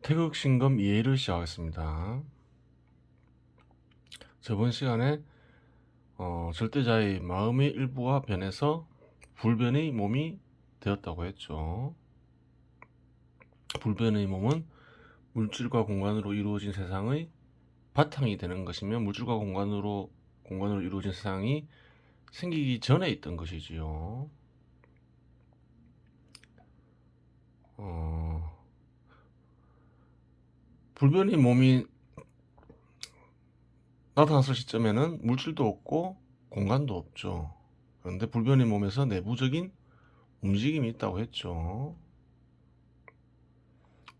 태극신검 이해를 시작하겠습니다. 저번 시간에 절대자의 마음의 일부가 변해서 불변의 몸이 되었다고 했죠. 불변의 몸은 물질과 공간으로 이루어진 세상의 바탕이 되는 것이며, 물질과 공간으로 이루어진 세상이 생기기 전에 있던 것이지요. 불변의 몸이 나타났을 시점에는 물질도 없고 공간도 없죠. 그런데 불변의 몸에서 내부적인 움직임이 있다고 했죠.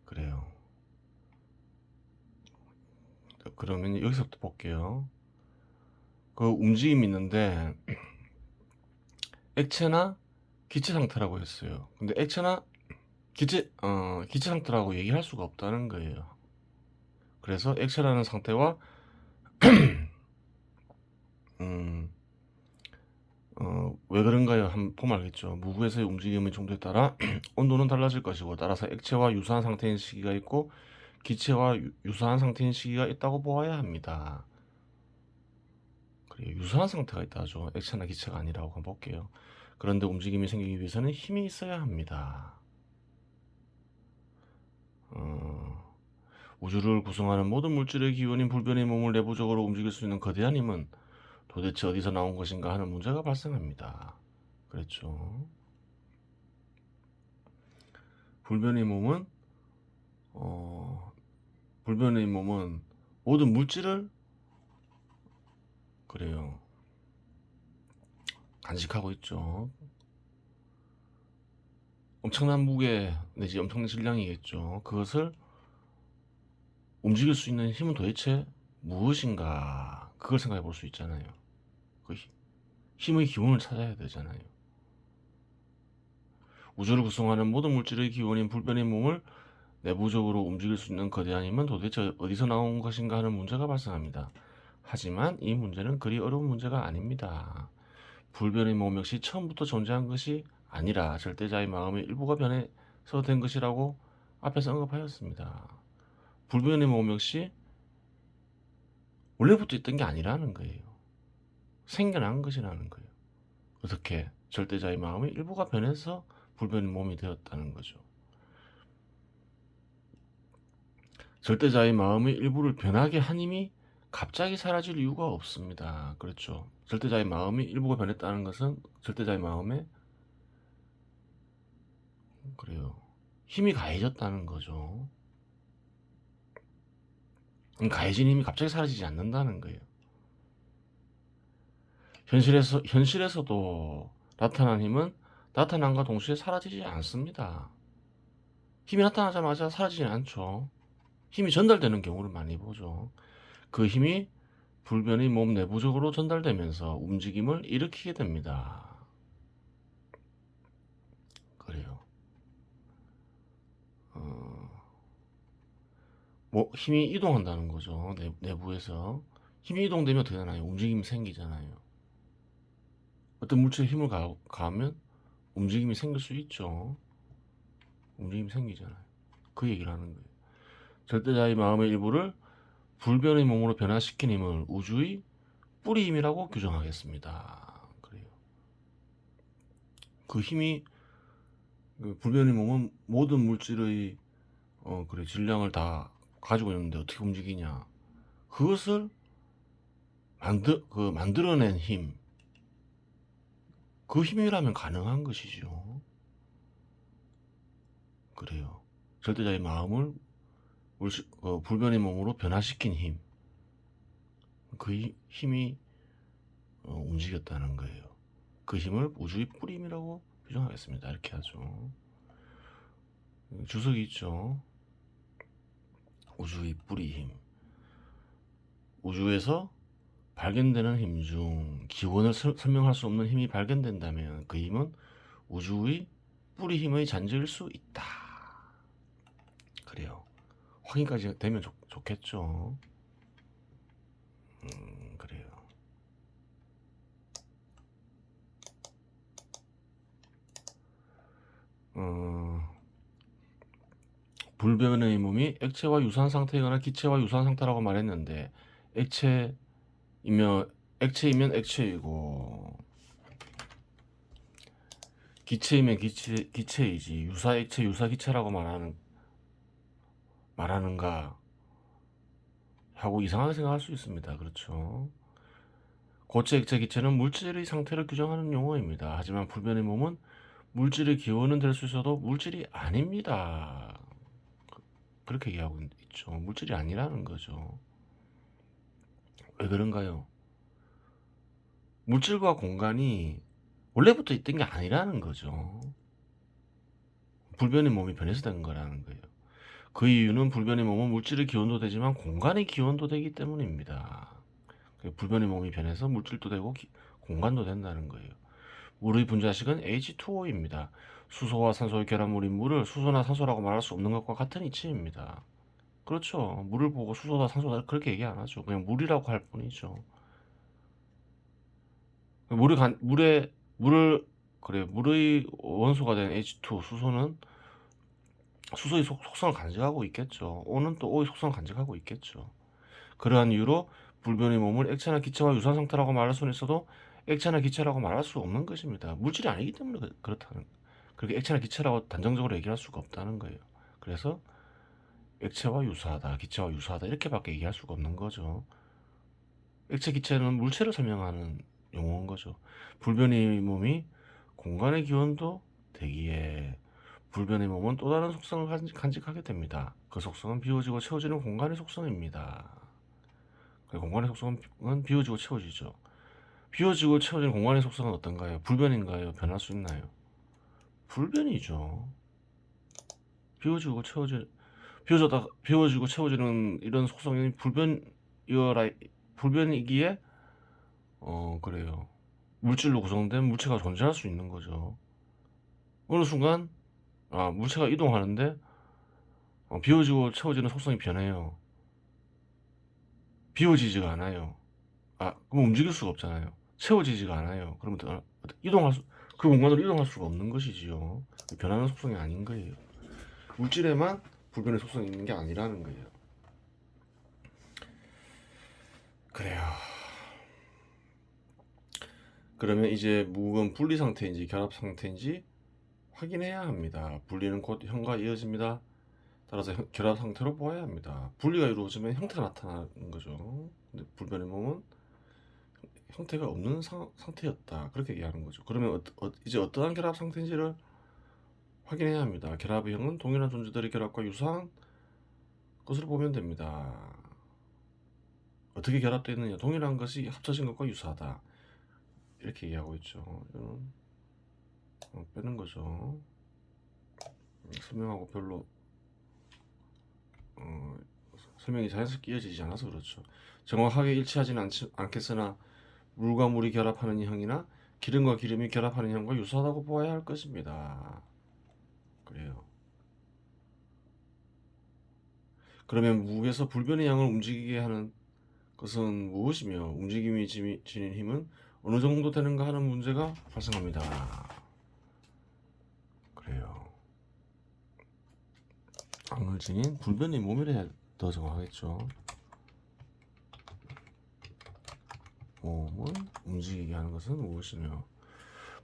그래요. 그러면 여기서부터 볼게요. 그 움직임이 있는데 액체나 기체 상태라고 했어요. 근데 액체나 기체 상태라고 얘기할 수가 없다는 거예요. 그래서 액체라는 상태와 왜 그런가요? 한번 보면 알겠죠. 무구에서의 움직임의 정도에 따라 온도는 달라질 것이고, 따라서 액체와 유사한 상태인 시기가 있고 기체와 유사한 상태인 시기가 있다고 보아야 합니다. 그래요. 유사한 상태가 있다죠. 액체나 기체가 아니라고 한번 볼게요. 그런데 움직임이 생기기 위해서는 힘이 있어야 합니다. 우주를 구성하는 모든 물질의 기원인 불변의 몸을 내부적으로 움직일 수 있는 거대한 힘은 도대체 어디서 나온 것인가 하는 문제가 발생합니다. 그랬죠. 불변의 몸은 모든 물질을 그래요. 간직하고 있죠. 엄청난 무게 내지 엄청난 질량이겠죠. 그것을 움직일 수 있는 힘은 도대체 무엇인가? 그걸 생각해 볼 수 있잖아요. 그 힘의 기원을 찾아야 되잖아요. 우주를 구성하는 모든 물질의 기원인 불변의 몸을 내부적으로 움직일 수 있는 거대한 힘은 도대체 어디서 나온 것인가 하는 문제가 발생합니다. 하지만 이 문제는 그리 어려운 문제가 아닙니다. 불변의 몸 역시 처음부터 존재한 것이 아니라 절대자의 마음의 일부가 변해서 된 것이라고 앞에서 언급하였습니다. 불변의 몸 역시 원래부터 있던 게 아니라는 거예요. 생겨난 것이라는 거예요. 어떻게? 절대자의 마음의 일부가 변해서 불변의 몸이 되었다는 거죠. 절대자의 마음의 일부를 변하게 한 힘이 갑자기 사라질 이유가 없습니다. 그렇죠. 절대자의 마음의 일부가 변했다는 것은 절대자의 마음에 그래요. 힘이 가해졌다는 거죠. 가해진 힘이 갑자기 사라지지 않는다는 거예요. 현실에서도 나타난 힘은 나타남과 동시에 사라지지 않습니다. 힘이 나타나자마자 사라지지 않죠. 힘이 전달되는 경우를 많이 보죠. 그 힘이 불변의 몸 내부적으로 전달되면서 움직임을 일으키게 됩니다. 그래요. 힘이 이동한다는 거죠. 내부에서. 힘이 이동되면 어떻게 되나요? 움직임이 생기잖아요. 어떤 물체에 힘을 가하면 움직임이 생길 수 있죠. 움직임이 생기잖아요. 그 얘기를 하는 거예요. 절대자의 마음의 일부를 불변의 몸으로 변화시킨 힘을 우주의 뿌리 힘이라고 규정하겠습니다. 그래요. 그 힘이 불변의 몸은 모든 물질의 질량을 다 가지고 있는데 어떻게 움직이냐? 그것을 만들어낸 힘, 그 힘이라면 가능한 것이죠. 그래요. 절대자의 마음을 불변의 몸으로 변화시킨 힘, 그 힘이 움직였다는 거예요. 그 힘을 우주의 뿌림이라고 규정하겠습니다. 이렇게 하죠. 주석이 있죠. 우주의 뿌리 힘. 우주에서 발견되는 힘 중 기원을 설명할 수 없는 힘이 발견된다면 그 힘은 우주의 뿌리 힘의 잔재일 수 있다. 그래요. 확인까지 되면 좋겠죠. 그래요. 불변의 몸이 액체와 유사한 상태이거나 기체와 유사한 상태라고 말했는데 액체이면 액체이고 기체이면 기체이지 유사 액체 유사 기체라고 말하는가 하고 이상하게 생각할 수 있습니다. 그렇죠. 고체, 액체, 기체는 물질의 상태를 규정하는 용어입니다. 하지만 불변의 몸은 물질의 기원은 될 수 있어도 물질이 아닙니다. 그렇게 얘기하고 있죠. 물질이 아니라는 거죠. 왜 그런가요? 물질과 공간이 원래부터 있던 게 아니라는 거죠. 불변의 몸이 변해서 된 거라는 거예요. 그 이유는 불변의 몸은 물질의 기원도 되지만 공간의 기원도 되기 때문입니다. 불변의 몸이 변해서 물질도 되고 공간도 된다는 거예요. 물의 분자식은 H2O입니다. 수소와 산소의 결합물인 물을 수소나 산소라고 말할 수 없는 것과 같은 이치입니다. 그렇죠. 물을 보고 수소다 산소다 그렇게 얘기 안 하죠. 그냥 물이라고 할 뿐이죠. 물의 원소가 된 H2 수소는 수소의 속성을 간직하고 있겠죠. O는 또 O의 속성을 간직하고 있겠죠. 그러한 이유로 불변의 몸을 액체나 기체와 유사한 상태라고 말할 수는 있어도 액체나 기체라고 말할 수 없는 것입니다. 물질이 아니기 때문에 그렇다는, 그렇게 액체나 기체라고 단정적으로 얘기할 수가 없다는 거예요. 그래서 액체와 유사하다, 기체와 유사하다 이렇게밖에 얘기할 수가 없는 거죠. 액체, 기체는 물체를 설명하는 용어인 거죠. 불변의 몸이 공간의 기원도 되기에 불변의 몸은 또 다른 속성을 간직하게 됩니다. 그 속성은 비워지고 채워지는 공간의 속성입니다. 공간의 속성은 비워지고 채워지죠. 비워지고 채워지는 공간의 속성은 어떤가요? 불변인가요? 변할 수 있나요? 불변이죠. 비워지고 채워지는 이런 속성이 불변이기에 그래요. 물질로 구성된 물체가 존재할 수 있는 거죠. 어느 순간 물체가 이동하는데 비워지고 채워지는 속성이 변해요. 비워지지가 않아요. 그럼 움직일 수가 없잖아요. 채워지지가 않아요. 그러면 그 공간으로 이동할 수가 없는 것이지요. 변하는 속성이 아닌 거예요. 물질에만 불변의 속성이 있는 게 아니라는 거예요. 그래요. 그러면 이제 무은 분리 상태인지 결합 상태인지 확인해야 합니다. 분리는 곧 형과 이어집니다. 따라서 결합 상태로 보아야 합니다. 분리가 이루어지면 형태가 나타나는 거죠. 근데 불변의 몸은 형태가 없는 상태였다. 그렇게 얘기하는 거죠. 그러면 이제 어떠한 결합 상태인지를 확인해야 합니다. 결합의 형은 동일한 존재들의 결합과 유사한 것으로 보면 됩니다. 어떻게 결합되어 있느냐? 동일한 것이 합쳐진 것과 유사하다. 이렇게 얘기하고 있죠. 이거는 빼는 거죠. 설명하고 별로 설명이 자연스럽게 이어지지 않아서 그렇죠. 정확하게 일치하지는 않겠으나 물과 물이 결합하는 형이나 기름과 기름이 결합하는 형과 유사하다고 보아야 할 것입니다. 그래요. 그러면 무에서 불변의 양을 움직이게 하는 것은 무엇이며 움직임이 지닌 힘은 어느 정도 되는가 하는 문제가 발생합니다. 그래요. 양을 지닌 불변의 몸이라 더 정확하겠죠. 몸을 움직이게 하는 것은 무엇이며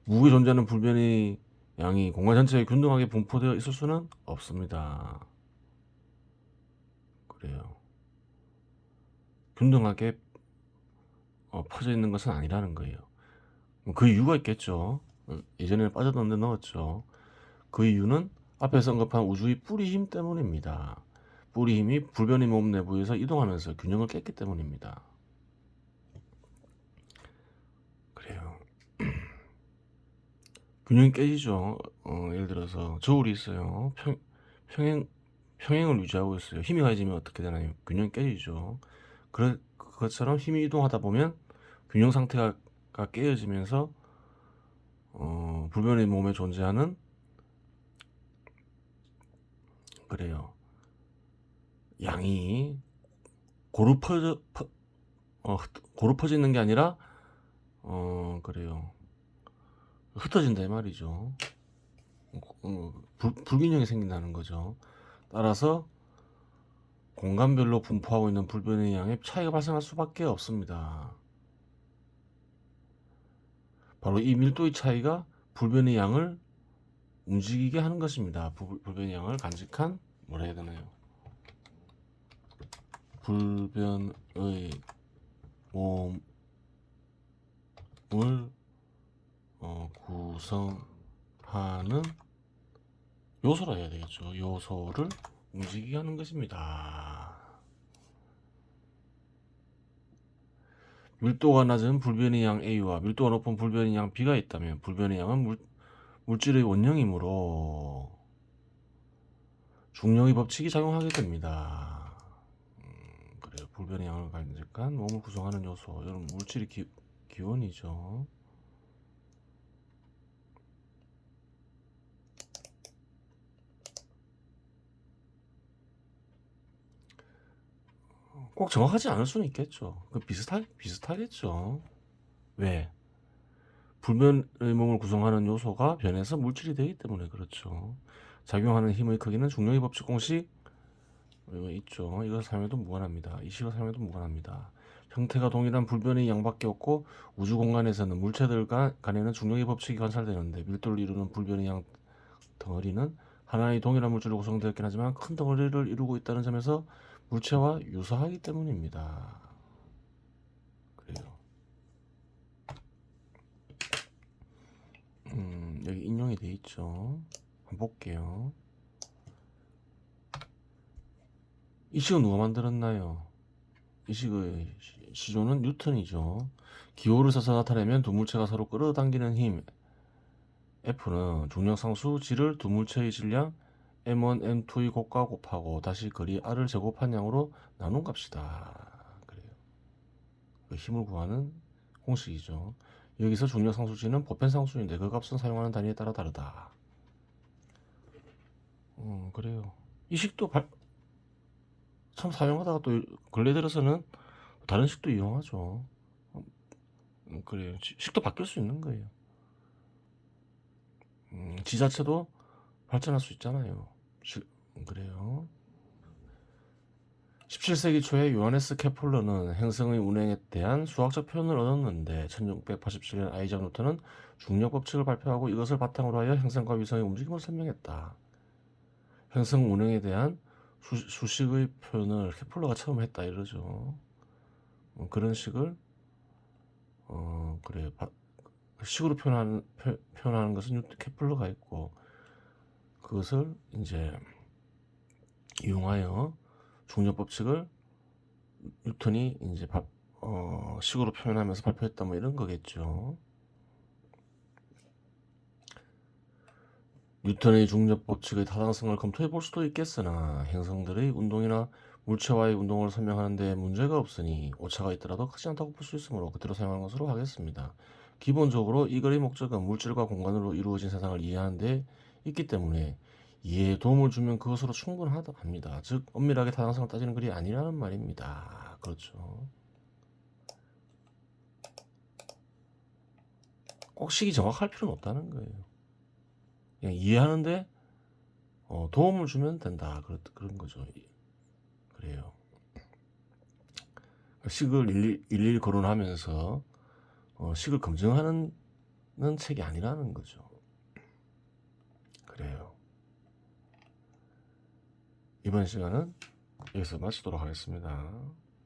무에 존재하는 불변의 양이 공간 전체에 균등하게 분포되어 있을 수는 없습니다. 그래요. 균등하게 퍼져 있는 것은 아니라는 거예요. 그 이유가 있겠죠. 예전에 빠졌는데 넣었죠. 그 이유는 앞에서 언급한 우주의 뿌리 힘 때문입니다. 뿌리 힘이 불변의 몸 내부에서 이동하면서 균형을 깼기 때문입니다. 그래요. 균형이 깨지죠. 예를 들어서 저울이 있어요. 평행을 유지하고 있어요. 힘이 가해지면 어떻게 되나요? 균형이 깨지죠. 그것처럼 힘이 이동하다 보면 균형 상태가 깨어지면서 불변의 몸에 존재하는 그래요. 양이 고루 퍼지는 게 아니라 그래요. 흩어진다 이 말이죠. 불균형이 생긴다는 거죠. 따라서 공간별로 분포하고 있는 불변의 양에 차이가 발생할 수밖에 없습니다. 바로 이 밀도의 차이가 불변의 양을 움직이게 하는 것입니다. 불변의 양을 간직한 뭐라 해야 되나요? 불변의 몸을 구성하는 요소라 해야 되겠죠. 요소를 움직이게 하는 것입니다. 밀도가 낮은 불변의 양 A와 밀도가 높은 불변의 양 B가 있다면 불변의 양은 물질의 원형이므로 중력의 법칙이 작용하게 됩니다. 그래요. 불변의 양을 간직한 몸을 구성하는 요소. 이런 물질의 기원이죠. 꼭 정확하지 않을 수는 있겠죠. 비슷하겠죠. 왜? 불변의 몸을 구성하는 요소가 변해서 물질이 되기 때문에 그렇죠. 작용하는 힘의 크기는 중력의 법칙 공식 있죠. 이걸 사용해도 무관합니다. 이 식을 사용해도 무관합니다. 형태가 동일한 불변의 양밖에 없고 우주 공간에서는 물체들 간에는 중력의 법칙이 관찰되는데 밀도를 이루는 불변의 양 덩어리는 하나의 동일한 물질로 구성되었긴 하지만 큰 덩어리를 이루고 있다는 점에서 물체와 유사하기 때문입니다. 그래요. 여기 인용이 돼 있죠. 한번 볼게요. 이 식은 누가 만들었나요? 이 식의 시조는 뉴턴이죠. 기호를 써서 나타내면 두 물체가 서로 끌어당기는 힘 F는 중력상수 G를 두 물체의 질량 M1, M2의 곱과 곱하고 다시 거리 R을 제곱한 양으로 나눈 값이다. 그래요. 그 힘을 구하는 공식이죠. 여기서 중력상수 G는 보편상수인데 그 값은 사용하는 단위에 따라 다르다. 그래요. 이 식도 참 사용하다가 또 근래 들어서는 다른 식도 이용하죠. 그래요. 식도 바뀔 수 있는 거예요. 지 자체도 발전할 수 있잖아요. 그래요. 17세기 초에 요하네스 케플러는 행성의 운행에 대한 수학적 표현을 얻었는데 1687년 아이작 뉴턴은 중력 법칙을 발표하고 이것을 바탕으로 하여 행성과 위성의 움직임을 설명했다. 행성 운행에 대한 수식의 표현을 케플러가 처음 했다 이러죠. 그런 식을 그래요. 식으로 표현하는 것은 케플러가 있고 그것을 이제 이용하여 중력 법칙을 뉴턴이 이제 식으로 표현하면서 발표했다 뭐 이런 거겠죠. 뉴턴의 중력 법칙의 타당성을 검토해 볼 수도 있겠으나 행성들의 운동이나 물체와의 운동을 설명하는 데 문제가 없으니 오차가 있더라도 크지 않다고 볼 수 있으므로 그대로 사용하는 것으로 하겠습니다. 기본적으로 이 글의 목적은 물질과 공간으로 이루어진 세상을 이해하는 데 있기 때문에 이해에 도움을 주면 그것으로 충분합니다. 즉 엄밀하게 타당성을 따지는 글이 아니라는 말입니다. 그렇죠. 꼭 식이 정확할 필요는 없다는 거예요. 그냥 이해하는데 도움을 주면 된다. 그런 거죠. 그래요. 식을 일일이 거론하면서 식을 검증하는 책이 아니라는 거죠. 그래요. 이번 시간은 여기서 마치도록 하겠습니다.